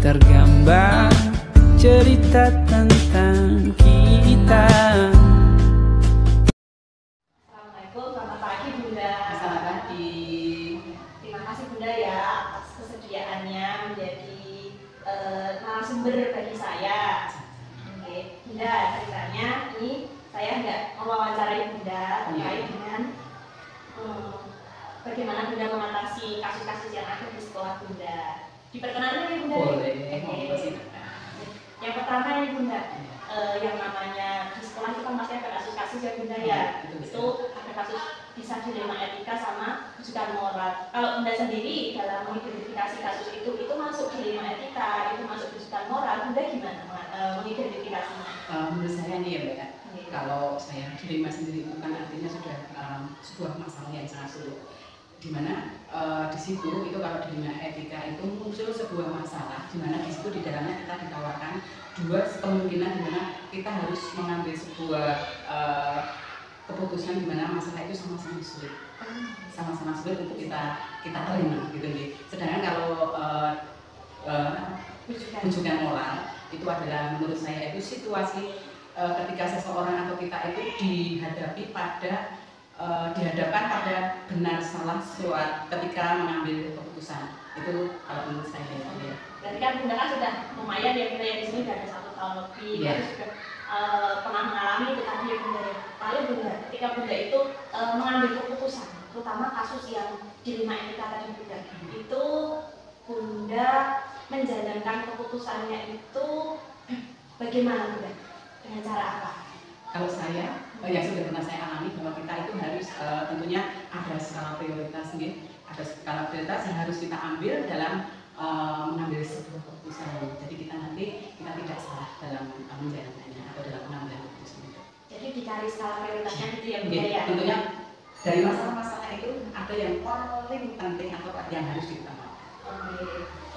tergambar cerita tentang kita. Assalamualaikum, selamat pagi Bunda. Selamat pagi. Terima kasih Bunda ya atas kesediaannya menjadi narasumber bagi saya. Oke, Bunda, ceritanya ini saya nggak mewawancarai Bunda terkait dengan bagaimana Bunda mengatasi kasus-kasus yang ada di sekolah Bunda. Diperkenalkan ya Bunda? Boleh. Yang pertama ini Bunda, yang namanya di sekolah itu kan pasti ada kasus-kasus ya Bunda ya. Itu ada kasus bisa dilema etika sama rujukan moral. Kalau Bunda sendiri dalam mengidentifikasi kasus itu masuk dilema etika, itu masuk rujukan moral. Bunda gimana mengidentifikasinya? Menurut saya nih ya Mbak, kalau saya dilema sendiri itu kan artinya sudah sebuah masalah yang sangat sulit. Dimana di situ itu kalau dilema etika itu muncul sebuah masalah, dimana di situ di dalamnya kita ditawarkan dua kemungkinan dimana kita harus mengambil sebuah keputusan dimana masalah itu sama-sama sulit untuk kita terima gitu nih. Sedangkan kalau rujukan moral itu adalah menurut saya itu situasi ketika seseorang atau kita itu dihadapkan pada benar salah suatu ketika mengambil keputusan. Itu kalau menurut saya ya. Berarti kan Bunda kan sudah lumayan ya Bunda ya, di sini sudah ada 1 tahun lebih, ya. Terus juga pernah mengalami itu tadi ya Bunda ya. Lalu Bunda, ketika Bunda itu mengambil keputusan, terutama kasus yang dilema etika tadi Bunda, itu Bunda menjalankan keputusannya itu bagaimana Bunda? Dengan cara apa? Kalau saya, yang sudah pernah saya alami bahwa kita itu harus tentunya ada skala prioritas nih, ada skala prioritas yang harus kita ambil dalam mengambil sebuah keputusan. Jadi kita tidak salah dalam menjalankannya atau dalam mengambil keputusan itu. Jadi dicari skala prioritasnya gitu ya Bunda ya? Tentunya dari masalah-masalah itu ada yang paling penting atau yang harus diutamakan.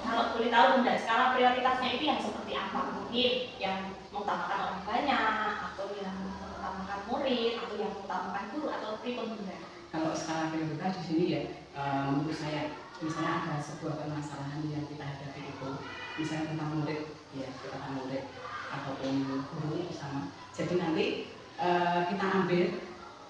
Kalau boleh tahu Bunda, skala prioritasnya itu yang seperti apa? Mungkin yang mengutamakan orang banyak, atau yang mengutamakan murid, atau yang mengutamakan guru, atau pribun Bunda? Kalau skala prioritas di sini ya, menurut saya, misalnya ada sebuah permasalahan yang kita hadapi itu, misalnya tentang murid, ya tentang murid ataupun guru sama. Jadi nanti kita ambil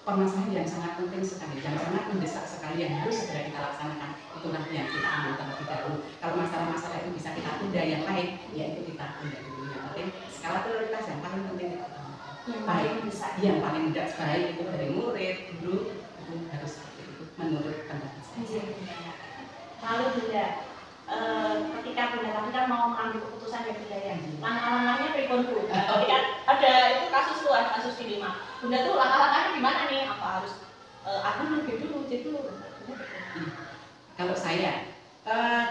permasalahan yang sangat penting sekali, yang sangat mendesak sekali yang harus segera kita laksanakan. Itulah yang kita ambil terlebih dahulu. Kalau masalah-masalah itu bisa kita tunda yang lain, ya itu kita tunda dulu. Yang penting skala prioritas yang paling penting kita utamakan. Yang paling mendesak baik itu dari murid, guru, itu harus seperti itu menurut pendapat saya. Lalu Bunda, ketika Bunda tadi kan mau mengambil keputusan ya Bunda ya, langkah-langkahnya pribun Bu. Ketika ada itu kasus dilema, Bunda tuh langkah-langkahnya gimana nih? Apa harus aku dulu, Kalau saya,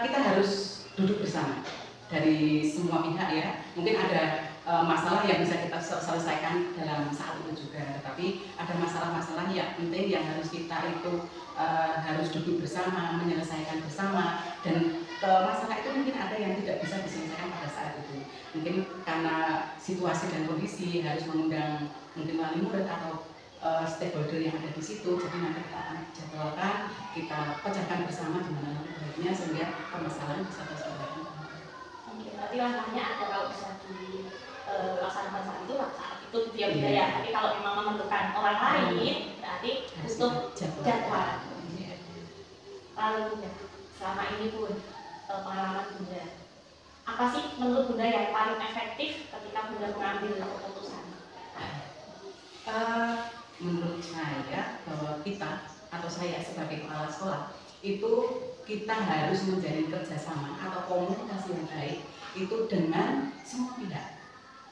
kita harus duduk bersama dari semua pihak ya. Mungkin ada masalah yang bisa kita selesaikan dalam saat itu juga, tetapi ada masalah-masalah yang penting yang harus kita itu harus duduk bersama, menyelesaikan bersama. Dan masalah itu mungkin ada yang tidak bisa diselesaikan pada saat itu. Mungkin karena situasi dan kondisi harus mengundang mungkin wali murid atau stakeholder yang ada di situ, jadi nanti kita akan jadwalkan, kita pecahkan bersama di mana baiknya sehingga permasalahan bisa terselesaikan. Oke, berarti langkahnya ada kalau bisa dilaksanakan saat itu dia ya. Tapi kalau memang memerlukan orang lain, berarti untuk jadwal. Lalu Bunda, selama ini pun pengalaman Bunda, apa sih menurut Bunda yang paling efektif ketika Bunda mengambil keputusan? Menurut saya bahwa kita atau saya sebagai kepala sekolah itu kita harus menjalin kerjasama atau komunikasi yang baik itu dengan semua pihak,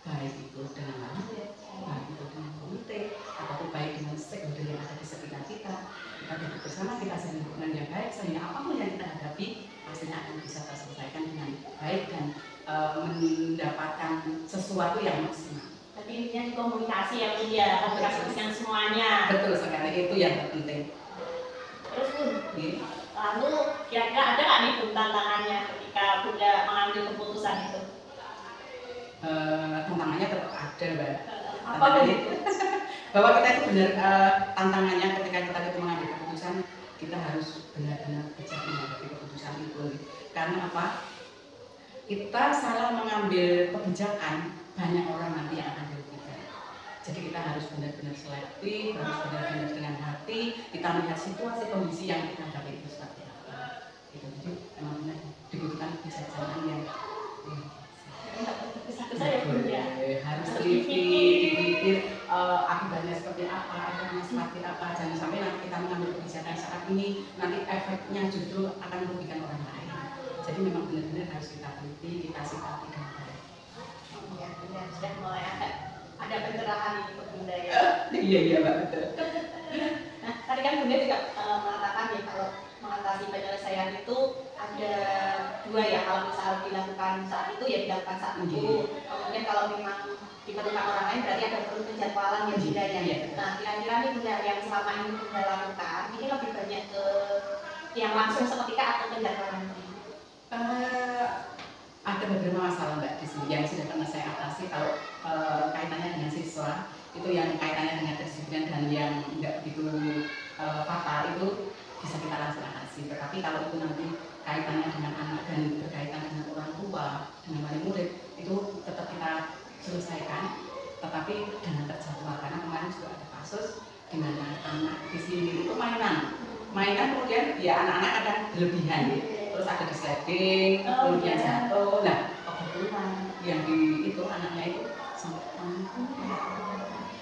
baik itu dengan murid, baik itu dengan komite, atau baik dengan stakeholder yang ada di sekitar kita. Kita duduk bersama, kita jalin hubungan yang baik sehingga apapun yang kita hadapi hasilnya akan bisa terselesaikan dengan baik dan mendapatkan sesuatu yang maksimal. Tapi intinya di komunikasi ya Bunda ya, komunikasi dengan semuanya. Betul sekali, itu yang terpenting. Terus Bun, lalu kira-kira ada nggak nih Bun tantangannya ketika Bunda mengambil keputusan itu? Tantangannya tetap ada Mbak. Apa Bun? Bahwa kita itu benar tantangannya ketika kita itu mengambil keputusan, kita harus benar-benar bijak menghadapi keputusan itu. Karena apa? kita salah mengambil kebijakan, banyak orang nanti yang akan dirugikan. Jadi kita harus benar-benar selektif, harus benar-benar dengan hati, kita melihat situasi kondisi yang kita hadapi itu seperti apa. Gitu. Jadi memang benar dibutuhkan kebijaksanaan yang harus teliti, dipikir akibatnya seperti apa, efeknya seperti apa. Jangan sampai nanti kita mengambil kebijakan saat ini, nanti efeknya justru akan merugikan orang lain. Jadi memang benar-benar harus kita teliti, kita sikapi dengan baik. Ya, benar. Sudah mulai ada pencerahan ini Bunda ya. Iya Mbak, betul. Nah, tadi kan Bunda juga mengatakan ya kalau mengatasi penyelesaian itu ada dua ya, kalau misal dilakukan saat itu ya dilakukan saat itu. Kemudian kalau memang diperlukan orang lain berarti ada perlu penjadwalan yang beda ya. Nah, kira-kira nih Bunda yang selama ini Bunda lakukan ini lebih banyak ke yang langsung seketika atau penjadwalan? Ada beberapa masalah Mbak di sini yang sudah pernah saya atasi. Kalau kaitannya dengan siswa itu yang kaitannya dengan kedisiplinan dan yang enggak begitu fatal itu bisa kita langsung atasi. Tetapi kalau itu nanti kaitannya dengan anak dan berkaitan dengan orang tua, dengan wali murid, itu tetap kita selesaikan, tetapi dengan terjadwal. Karena kemarin juga ada kasus di mana anak di sini itu mainan kemudian ya anak-anak ada berlebihan, terus ada disliding, kemudian jatuh. Nah, kebetulan yang di itu anaknya itu sampai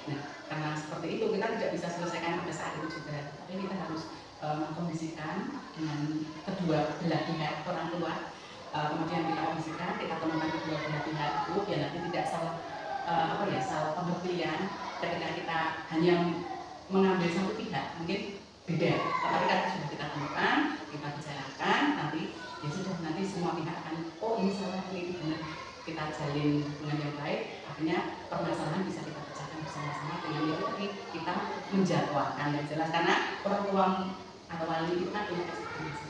nah, karena seperti itu kita tidak bisa selesaikan pada saat itu juga, tapi kita harus mengkondisikan dengan kedua belah pihak orang tua, kemudian kita kondisikan, kita temukan kedua belah pihak itu biar nanti tidak salah salah pengertian ketika kita hanya mengambil satu pihak mungkin beda, tetapi kan sudah kita temukan, kita bicarakan, nanti ya sudah nanti semua pihak akan ini salah, ini benar, kita jalin hubungan yang baik, akhirnya permasalahan bisa kita pecahkan bersama-sama dengan itu tadi kita menjadwalkan yang jelas karena orang tua atau wali itu kan punya eksistensi.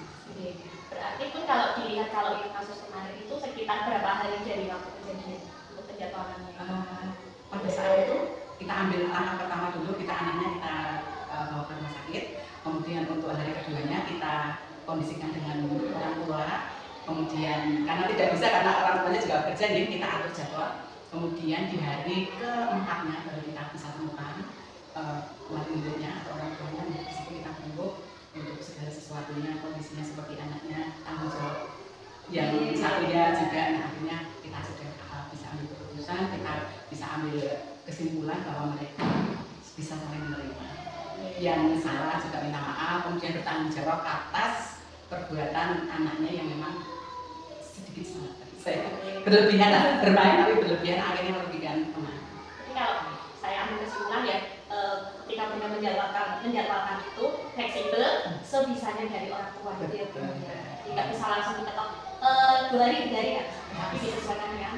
Berarti pun kalau dilihat kalau yang kasus kemarin itu sekitar berapa hari dari waktu kejadian untuk penjadwalannya? Pada saat itu kita ambil langkah pertama dulu, kita anaknya kita bawa ke rumah sakit, kemudian untuk hari keduanya kita kondisikan dengan orang tua, kemudian karena tidak bisa karena orang tuanya juga kerja, jadi kita atur jadwal, kemudian di hari keempatnya baru kita bisa temukan wali muridnya atau orang tuanya, di situ kita tunggu untuk segala sesuatunya, kondisinya seperti anaknya, tanggung jawab yang satunya juga, nah akhirnya kita sudah bisa ambil keputusan, kita bisa ambil kesimpulan bahwa mereka bisa saling menerima. Yang salah juga minta maaf, kemudian bertanggung jawab atas perbuatan anaknya yang memang sedikit salah. Berlebihan lah, bermain tapi berlebihan akhirnya merugikan teman. Jadi kalau saya ambil kesimpulan ya, ketika Bunda menjadwalkan itu fleksibel, sebisanya dari orang tua gitu ya Bunda. Tidak bisa langsung diketok 2 hari 3 hari kan, tapi disesuaikan ya.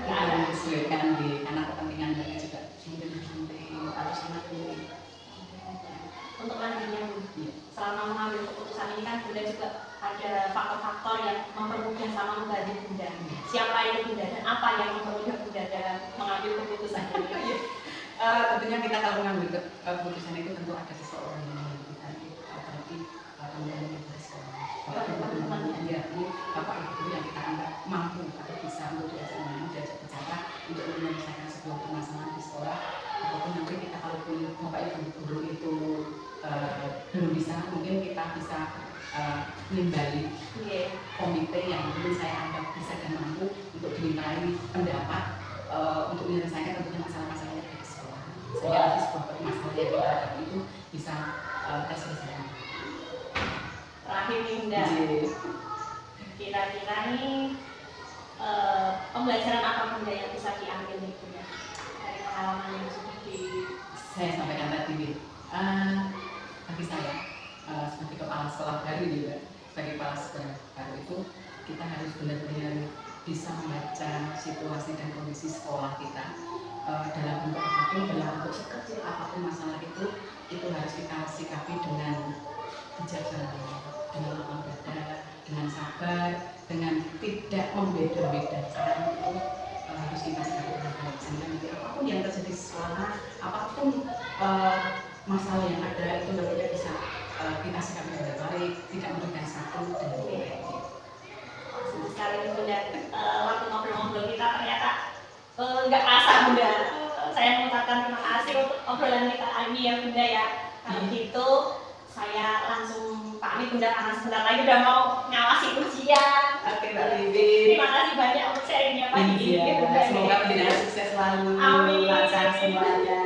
Disesuaikan karena kepentingan mereka juga sampai harus sangat tinggi. Untuk lanjutnya selama mengambil keputusan ini kan Bunda juga ada faktor-faktor yang mempermudah sama membantu Bunda. Siapa itu Bunda dan apa yang mempermudah Bunda dalam mengambil keputusan ini? Tentunya kita kalau mengambil keputusan itu tentu ada seseorang yang membantu kita, apalagi teman-teman yang bersekolah, bapak ibu yang kita anggap mampu atau bisa untuk diajak bicara untuk menyelesaikan sebuah permasalahan di sekolah, ataupun nanti kita kalaupun bapak ibu guru itu belum bisa, mungkin kita bisa nimbali komite yang mungkin saya anggap bisa dan mampu untuk dimintai pendapat untuk menyelesaikan tentunya masalah-masalah yang ada di sekolah, sehingga nanti sebuah permasalahan yang kita hadapi itu bisa terselesaikan. Terakhir nih Bunda, kira-kira nih pembelajaran apa Bunda yang bisa diambil nih Bunda dari pengalaman yang sudah saya sampaikan tadi, bagi saya sebagai kepala sekolah baru juga, sebagai kepala sekolah baru itu kita harus benar-benar bisa membaca situasi dan kondisi sekolah kita dalam bentuk apapun, dalam bentuk sekecil apapun masalah itu harus kita sikapi dengan bijaksana, dengan lapang dada, dengan sabar, dengan tidak membeda-bedakan, itu harus kita sikapi dengan baik. Sehingga nanti apapun yang terjadi di sekolah, apapun masalah yang ada itu nantinya bisa kita sikapi dengan baik, tidak merugikan satu dan lain. Sekali Bunda, waktu ngobrol nggak kasar Bunda. Saya mengucapkan terima kasih untuk obrolan kita hari ini ya Bunda ya. Kalau gitu saya langsung pamit Bunda karena sebentar lagi udah mau ngawasi ujian. Oke Mbak Bibi. Terima kasih banyak untuk sharingnya pagi ini ya Bunda. Semoga pendidikan sukses selalu, Amin. lancar semuanya.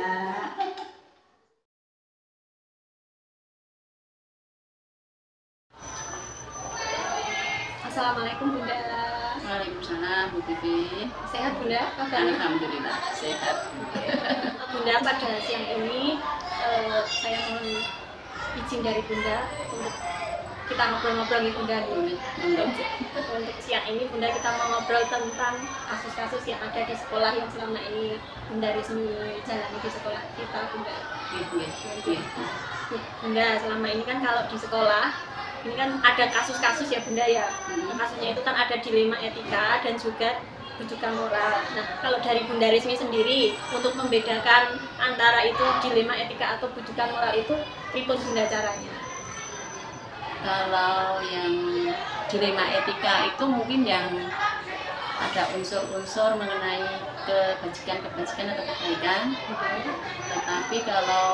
Assalamualaikum Bunda. Waalaikumsalam Bu Bibi. Sehat Bunda? Kabarnya? Alhamdulillah sehat. Bunda, pada siang ini saya mohon izin dari Bunda untuk kita ngobrol-ngobrol nih Bunda. Untuk siang ini Bunda kita mau ngobrol tentang kasus-kasus yang ada di sekolah yang selama ini Bunda resmi jalani di sekolah kita Bunda. Bunda, selama ini kan kalau di sekolah ini kan ada kasus-kasus ya Bunda ya. Kasusnya itu kan ada dilema etika dan juga rujukan moral. Nah, kalau dari Bunda Rismi sendiri untuk membedakan antara itu dilema etika atau rujukan moral itu pripun Bunda caranya? Kalau yang dilema etika itu mungkin yang ada unsur-unsur mengenai kebajikan atau kebaikan. Tetapi kalau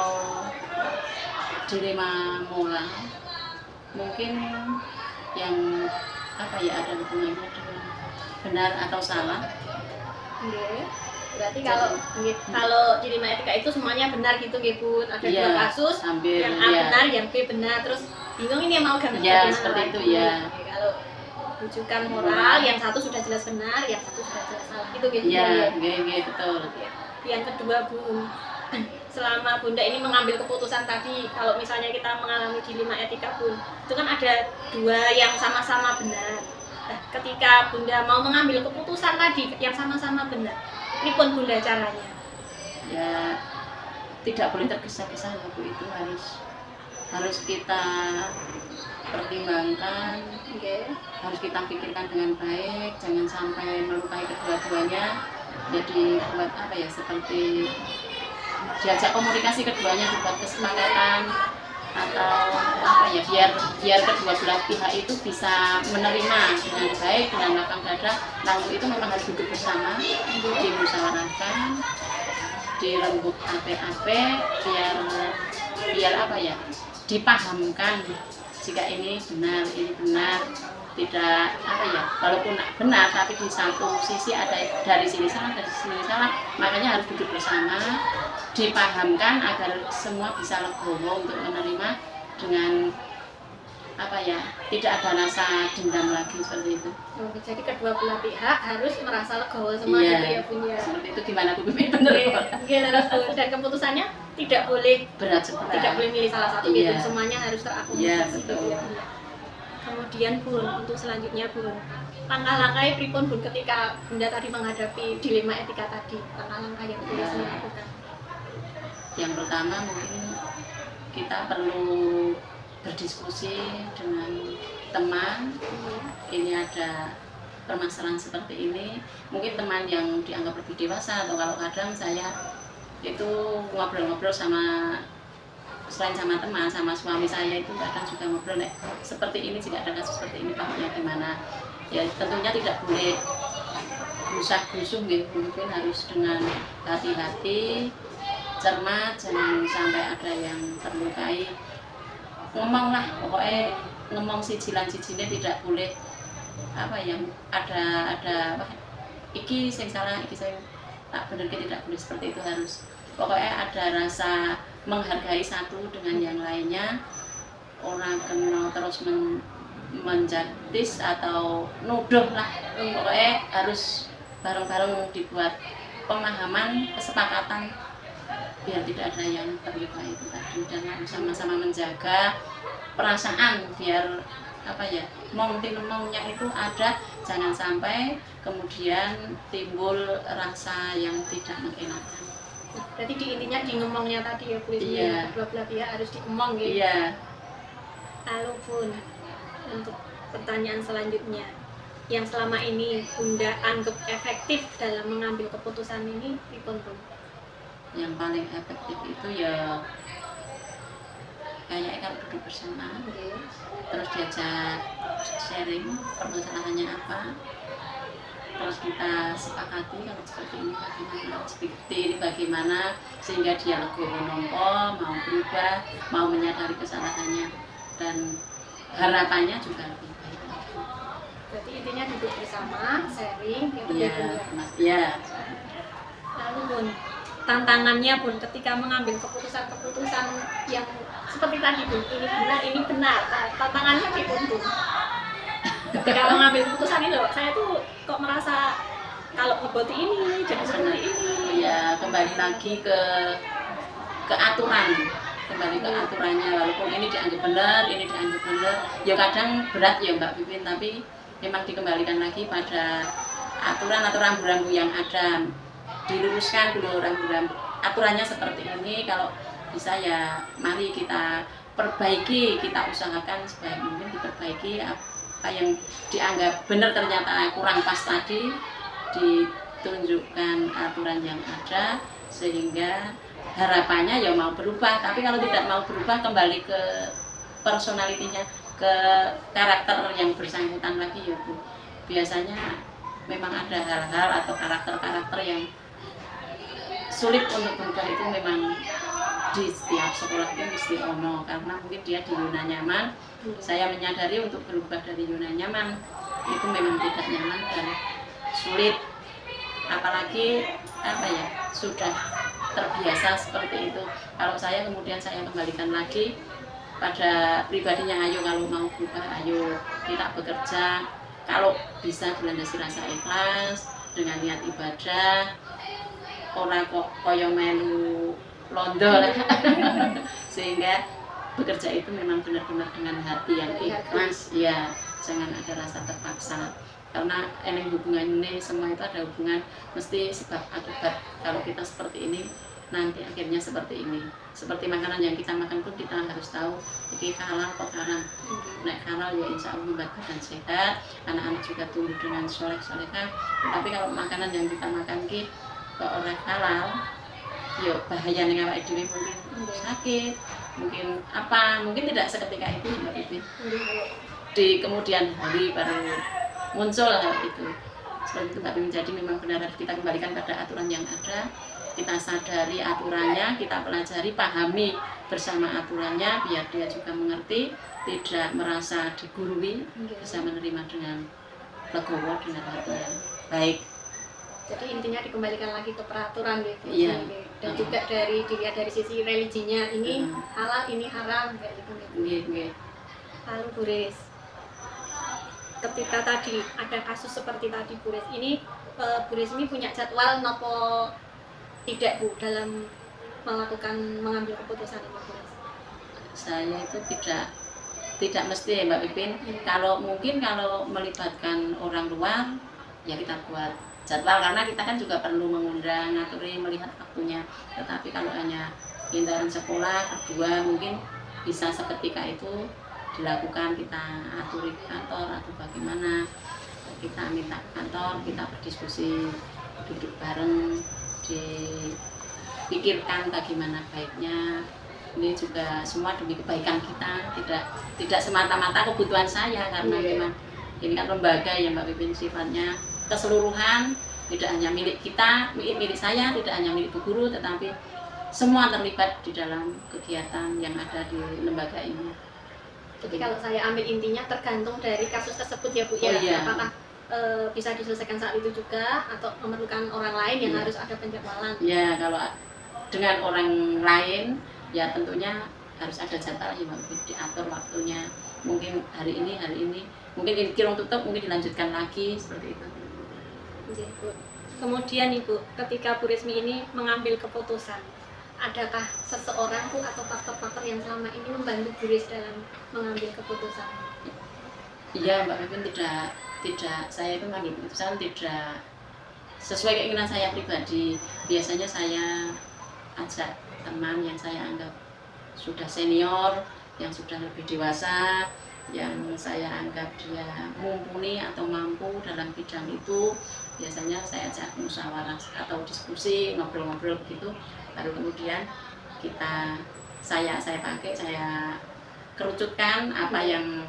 dilema moral mungkin yang apa ya, ada hubungannya dengan benar atau salah. Berarti kalau dilema etika itu semuanya benar gitu Bun. Ada dua kasus, yang A benar, yang B benar, terus bingung ini yang mau gambar seperti itu ya. Kalau rujukan moral yang satu sudah jelas benar, yang satu sudah jelas salah. Itu gitu ya. Betul. Yang kedua Bun, selama Bunda ini mengambil keputusan tadi, kalau misalnya kita mengalami dilema etika Bun, itu kan ada dua yang sama-sama benar. Nah, ketika Bunda mau mengambil keputusan tadi yang sama-sama benar, ini pun Bunda caranya? Ya, tidak boleh tergesa-gesa ya Bu, itu harus kita pertimbangkan, harus kita pikirkan dengan baik, jangan sampai melukai kedua-duanya. Jadi buat apa ya, seperti diajak komunikasi keduanya, dibuat kesepakatan atau apa ya, biar kedua belah pihak itu bisa menerima dengan baik, dengan lapang dada. Lalu itu memang harus duduk bersama, dimusyawarahkan, dirembuk ape-ape, biar apa ya, dipahamkan jika ini benar, tidak apa ya, walaupun benar tapi di satu sisi ada dari sini salah, makanya harus duduk bersama, dipahamkan agar semua bisa legowo untuk menerima dengan apa ya, tidak ada rasa dendam lagi seperti itu. Jadi kedua belah pihak harus merasa legowo semua gitu ya Bun ya. Seperti itu, gimana Bu Bibi, benar Bun. Dan keputusannya tidak boleh berat sebelah. Tidak boleh milih salah satu gitu, semuanya harus terakomodasi gitu ya. Kemudian Bun, untuk selanjutnya Bun, langkah-langkah pripun Bun ketika Bunda tadi menghadapi dilema etika tadi, langkah-langkah yang boleh dilakukan? Yang pertama mungkin kita perlu berdiskusi dengan teman. Ini ada permasalahan seperti ini, mungkin teman yang dianggap lebih dewasa, atau kalau kadang saya itu ngobrol-ngobrol selain sama teman, sama suami saya itu kadang juga ngobrol, seperti ini, jika ada kasus seperti ini paknya gimana. Ya tentunya tidak boleh gusah-gusuh gitu, mungkin harus dengan hati-hati, cermat, jangan sampai ada yang terlukai. Ngomong lah, pokoknya ngomong sijilan-sijine, tidak boleh apa yang ada apa, iki sing salah, iki sing tak bener, tidak boleh seperti itu. Harus pokoknya ada rasa menghargai satu dengan yang lainnya. Orang kenal terus menjadis atau nuduh lah, pokoknya harus bareng-bareng dibuat pemahaman, kesepakatan, biar tidak ada yang terluka itu tadi, dan harus sama-sama menjaga perasaan biar apa ya, mong-mongnya itu ada, jangan sampai kemudian timbul rasa yang tidak mengenakan. Berarti intinya di ngomongnya tadi ya Bu, kedua belah pihak harus diomong gitu. Iya. Lalu Bun, untuk pertanyaan selanjutnya, yang selama ini Bunda anggap efektif dalam mengambil keputusan ini, pripun Bun? Yang paling efektif itu ya kayaknya kalau duduk bersama, terus diajak sharing permasalahannya apa, terus kita sepakati kalau seperti ini bagaimana sehingga dia legowo nompo, mau berubah, mau menyadari kesalahannya, dan harapannya juga lebih baik lagi. Berarti intinya duduk bersama, sharing, ya. Lalu Bun, tantangannya Bun ketika mengambil keputusan-keputusan yang seperti tadi Bun, ini benar. Nah, tantangannya di Bun. Ketika mengambil keputusan ini loh, saya tuh kok merasa kalau ngeboti ini jadi seperti ini. Ya, kembali lagi ke aturan, kembali ke aturannya. Walaupun ini dianggap benar, ini dianggap benar, ya kadang berat ya Mbak Pipin, tapi memang dikembalikan lagi pada aturan-aturan rambu-rambu yang ada, diluruskan dulu rambu-rambu. Aturannya seperti ini, kalau bisa ya mari kita perbaiki, kita usahakan sebaik mungkin diperbaiki apa yang dianggap benar ternyata kurang pas tadi, ditunjukkan aturan yang ada sehingga harapannya ya mau berubah. Tapi kalau tidak mau berubah, kembali ke personalitinya, ke karakter yang bersangkutan lagi ya Bu. Biasanya memang ada hal-hal atau karakter-karakter yang sulit untuk berubah, itu memang di setiap sekolah itu mesti ono, karena mungkin dia di zona nyaman. Saya menyadari untuk berubah dari zona nyaman itu memang tidak nyaman dan sulit, apalagi apa ya, sudah terbiasa seperti itu. Kalau saya kemudian saya kembalikan lagi pada pribadinya, ayo kalau mau berubah, ayo kita bekerja, kalau bisa dilandasi rasa ikhlas dengan niat ibadah, orang kok koyo melu londo sehingga bekerja itu memang benar-benar dengan hati yang ikhlas, ya, jangan ada rasa terpaksa. Karena hubungan ini semua itu ada hubungan, mesti sebab akibat. Kalau kita seperti ini, nanti akhirnya seperti ini. Seperti makanan yang kita makan pun kita harus tahu ini halal atau haram. Nek halal ya insya Allah membuat badan sehat, anak-anak juga tumbuh dengan soleh-solehah. Tapi kalau makanan yang kita makan ki kok orang halal, ya bahaya nih awake dhewe, mungkin sakit, mungkin apa, mungkin tidak seketika itu Mbak Ibi. Di kemudian hari baru muncul hal itu. Seperti itu Mbak Ibi. Jadi memang benar harus kita kembalikan pada aturan yang ada, kita sadari aturannya, kita pelajari, pahami bersama aturannya, biar dia juga mengerti, tidak merasa digurui, bisa menerima dengan legowo, dengan hati yang baik. Jadi intinya dikembalikan lagi ke peraturan gitu. Iya. Dan juga dilihat dari sisi religinya, ini halal, ini haram kayak gitu. Lalu Bu Ris, ketika tadi ada kasus seperti tadi Bu Ris, ini Bu Ris ini punya jadwal nopo tidak Bu dalam mengambil keputusan ini Bu Ris? Saya itu tidak mesti ya Mbak Pipin. Kalau mungkin kalau melibatkan orang luar ya kita buat jadwal, karena kita kan juga perlu mengundang, ngaturi, melihat waktunya. Tetapi kalau hanya pindahan sekolah kedua, mungkin bisa seketika itu dilakukan, kita aturi ke kantor atau bagaimana, kita minta ke kantor, kita berdiskusi, duduk bareng, dipikirkan bagaimana baiknya. Ini juga semua demi kebaikan kita, tidak semata-mata kebutuhan saya, karena memang ini kan lembaga yang Mbak Pipin sifatnya keseluruhan, tidak hanya milik kita, milik saya, tidak hanya milik Bu Guru, tetapi semua terlibat di dalam kegiatan yang ada di lembaga ini. Jadi kalau saya ambil intinya tergantung dari kasus tersebut ya Bu, apakah bisa diselesaikan saat itu juga atau memerlukan orang lain yang harus ada penjadwalan. Ya, kalau dengan orang lain ya tentunya harus ada jadwal ya Mbak, diatur waktunya. Mungkin hari ini, mungkin kirong tutup, mungkin dilanjutkan lagi seperti itu. Bu. Kemudian Ibu, ketika Bu Rismi ini mengambil keputusan, adakah seseorang Bu atau faktor-faktor yang selama ini membantu Bu Ris dalam mengambil keputusan? Iya Mbak Pipin, tidak saya itu mengambil keputusan tidak sesuai keinginan saya pribadi. Biasanya saya ajak teman yang saya anggap sudah senior, yang sudah lebih dewasa, yang saya anggap dia mumpuni atau mampu dalam bidang itu. Biasanya saya ajak musyawarah atau diskusi, ngobrol-ngobrol begitu, baru kemudian saya pakai, saya kerucutkan apa yang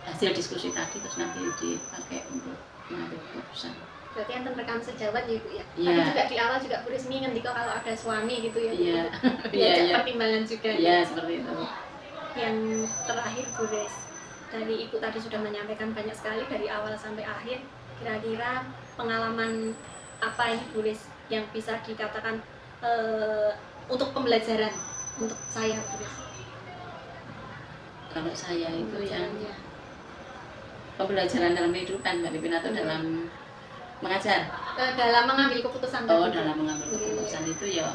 hasil diskusi tadi, terus nanti dipakai untuk mengambil keputusan. Berarti yang rekam sejawat ya Bu ya. Iya. Tadi juga di awal juga Bu Rismi ngendika kalau ada suami gitu ya. Iya. Diajak Iya. pertimbangan juga. Iya, seperti itu. Yang terakhir Bu Res, dari Ibu tadi sudah menyampaikan banyak sekali dari awal sampai akhir. Kira-kira pengalaman apa ini Bu Res yang bisa dikatakan untuk pembelajaran untuk saya Bu Res? Kalau saya itu yang Pembelajarannya. pembelajaran dalam kehidupan Mbak Pipin atau dalam mengajar. Dalam mengambil keputusan Oh, tadi. dalam mengambil keputusan itu ya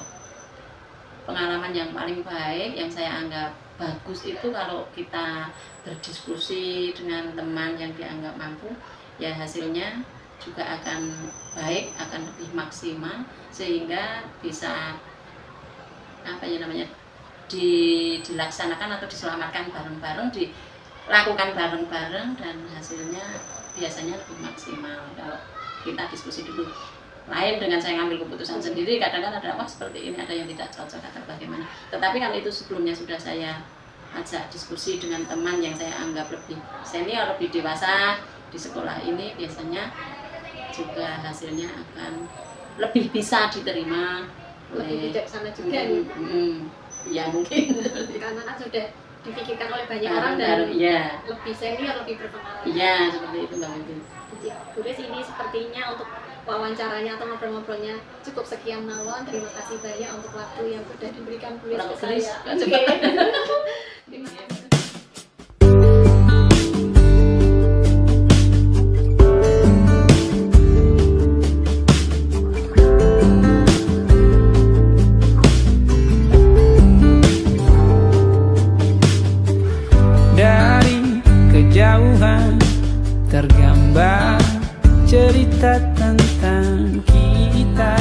pengalaman yang paling baik yang saya anggap bagus itu kalau kita berdiskusi dengan teman yang dianggap mampu, ya hasilnya juga akan baik, akan lebih maksimal sehingga bisa apa ya namanya dilaksanakan atau diselamatkan bareng-bareng, dilakukan bareng-bareng dan hasilnya biasanya lebih maksimal kalau kita diskusi dulu. Lain dengan saya ngambil keputusan sendiri, kadang-kadang ada wah seperti ini, ada yang tidak cocok atau bagaimana. Tetapi kalau itu sebelumnya sudah saya ajak diskusi dengan teman yang saya anggap lebih senior, lebih dewasa di sekolah ini, biasanya juga hasilnya akan lebih bisa diterima Lebih oleh bijaksana juga ya mungkin karena kan sudah dipikirkan oleh banyak orang dan ya, lebih senior, lebih berpengalaman. iya seperti itu Mbak Pipin. Bu Res, ini sepertinya untuk wawancaranya atau ngobrol-ngobrolnya cukup sekian mawon. Terima kasih banyak untuk waktu yang sudah diberikan Bu Res ke saya. Oke. Terima kasih. Dari kejauhan tergambar cerita tentang kita.